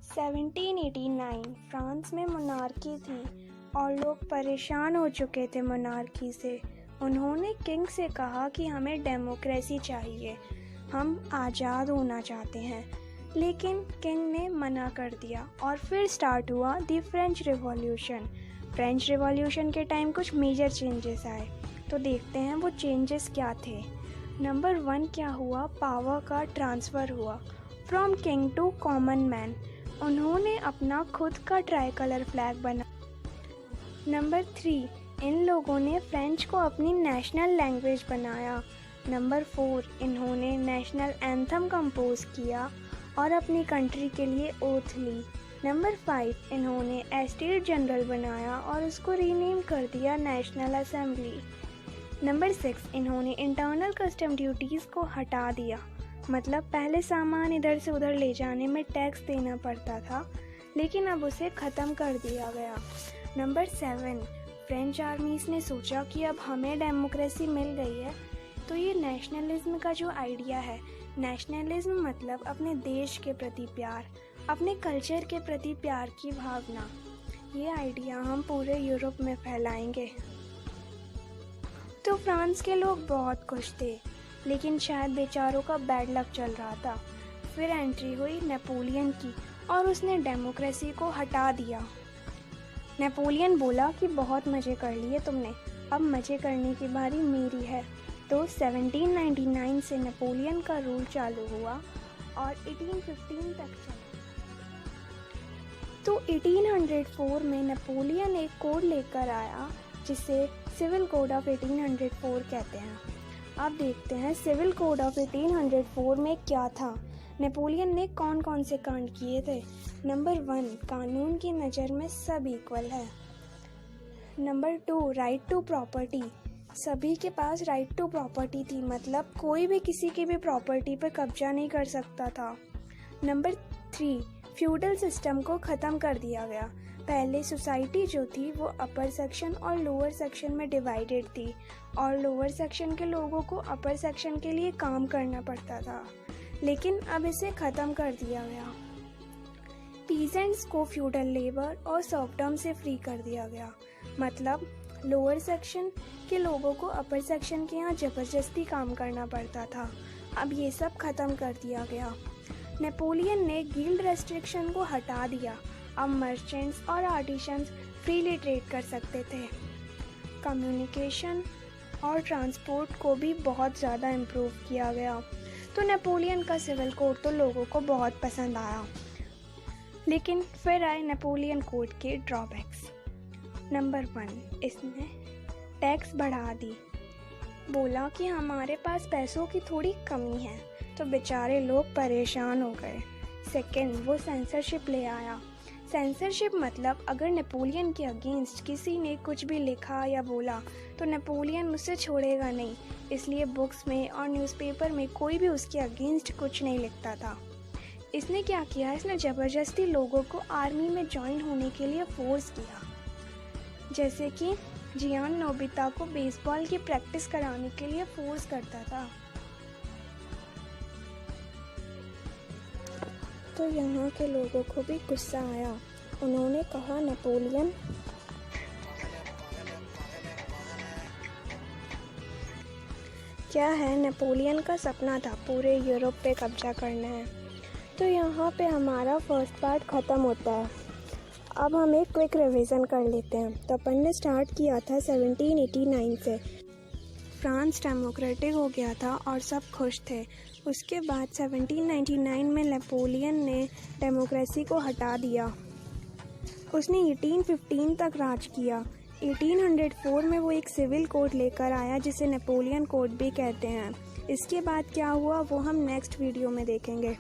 1789 France में monarchy थी और लोग परेशान हो चुके थे मोनार्की से। उन्होंने किंग से कहा कि हमें डेमोक्रेसी चाहिए, हम आज़ाद होना चाहते हैं। लेकिन किंग ने मना कर दिया और फिर स्टार्ट हुआ the French revolution. French revolution के टाइम कुछ मेजर चेंजेस आए, तो देखते हैं वो चेंजेस क्या थे। नंबर 1 क्या हुआ, पावर का ट्रांसफ़र हुआ from king to common man. उन्होंने अपना खुद का ट्राई कलर फ्लैग बना। नंबर 3 इन लोगों ने फ्रेंच को अपनी नेशनल लैंग्वेज बनाया। नंबर 4 इन्होंने नेशनल एंथम कंपोज किया और अपनी कंट्री के लिए ओथ ली। नंबर 5 इन्होंने एस्टेट जनरल बनाया और उसको रीनेम कर दिया नेशनल असेंबली। नंबर 6 इन्होंने इंटरनल कस्टम ड्यूटीज़ को हटा दिया, मतलब पहले सामान इधर से उधर ले जाने में टैक्स देना पड़ता था, लेकिन अब उसे ख़त्म कर दिया गया। नंबर 7 फ्रेंच आर्मीज़ ने सोचा कि अब हमें डेमोक्रेसी मिल गई है, तो ये नेशनलिज्म का जो आइडिया है, नेशनलिज्म मतलब अपने देश के प्रति प्यार, अपने कल्चर के प्रति प्यार की भावना, ये आइडिया हम पूरे यूरोप में फैलाएंगे। तो फ्रांस के लोग बहुत खुश थे, लेकिन शायद बेचारों का बैड लक चल रहा था। फिर एंट्री हुई नेपोलियन की और उसने डेमोक्रेसी को हटा दिया। नेपोलियन बोला कि बहुत मज़े कर लिए तुमने, अब मज़े करने की बारी मेरी है। तो 1799 से नेपोलियन का रूल चालू हुआ और 1815 तक चला। तो 1804 में नेपोलियन एक कोड लेकर आया जिसे सिविल कोड ऑफ 1804 कहते हैं। अब देखते हैं सिविल कोड ऑफ 1804 में क्या था, नेपोलियन ने कौन कौन से कांड किए थे। नंबर 1 कानून की नज़र में सब इक्वल है। नंबर 2 राइट टू प्रॉपर्टी, सभी के पास राइट टू प्रॉपर्टी थी, मतलब कोई भी किसी की भी प्रॉपर्टी पर कब्जा नहीं कर सकता था। नंबर 3 फ्यूडल सिस्टम को ख़त्म कर दिया गया। पहले सोसाइटी जो थी वो अपर सेक्शन और लोअर सेक्शन में डिवाइडेड थी और लोअर सेक्शन के लोगों को अपर सेक्शन के लिए काम करना पड़ता था, लेकिन अब इसे ख़त्म कर दिया गया। पीजेंट्स को फ्यूडल लेबर और सर्वडम से फ्री कर दिया गया, मतलब लोअर सेक्शन के लोगों को अपर सेक्शन के यहाँ ज़बरदस्ती काम करना पड़ता था, अब ये सब ख़त्म कर दिया गया। नेपोलियन ने गिल्ड रेस्ट्रिक्शन को हटा दिया, अब मर्चेंट्स और आर्टिशंस फ्रीली ट्रेड कर सकते थे। कम्युनिकेशन और ट्रांसपोर्ट को भी बहुत ज़्यादा इम्प्रूव किया गया। तो नेपोलियन का सिविल कोड तो लोगों को बहुत पसंद आया, लेकिन फिर आए नेपोलियन कोड के ड्रॉबैक्स। नंबर 1 इसने टैक्स बढ़ा दी, बोला कि हमारे पास पैसों की थोड़ी कमी है, तो बेचारे लोग परेशान हो गए। सेकंड वो सेंसरशिप ले आया। सेंसरशिप मतलब अगर नेपोलियन के अगेंस्ट किसी ने कुछ भी लिखा या बोला तो नेपोलियन उसे छोड़ेगा नहीं, इसलिए बुक्स में और न्यूज़पेपर में कोई भी उसके अगेंस्ट कुछ नहीं लिखता था। इसने क्या किया, इसने ज़बरदस्ती लोगों को आर्मी में ज्वाइन होने के लिए फोर्स किया, जैसे कि जियान नोबिता को बेसबॉल की प्रैक्टिस कराने के लिए फोर्स करता था। तो यहाँ के लोगों को भी गुस्सा आया, उन्होंने कहा नेपोलियन क्या है, नेपोलियन का सपना था पूरे यूरोप पे कब्जा करना है। तो यहाँ पे हमारा फर्स्ट पार्ट ख़त्म होता है। अब हम एक क्विक रिवीजन कर लेते हैं। तो अपन ने स्टार्ट किया था 1789 से, फ्रांस डेमोक्रेटिक हो गया था और सब खुश थे। उसके बाद 1799 में नेपोलियन ने डेमोक्रेसी को हटा दिया। उसने 1815 तक राज किया। 1804 में वो एक सिविल कोड लेकर आया जिसे नेपोलियन कोड भी कहते हैं। इसके बाद क्या हुआ वो हम नेक्स्ट वीडियो में देखेंगे।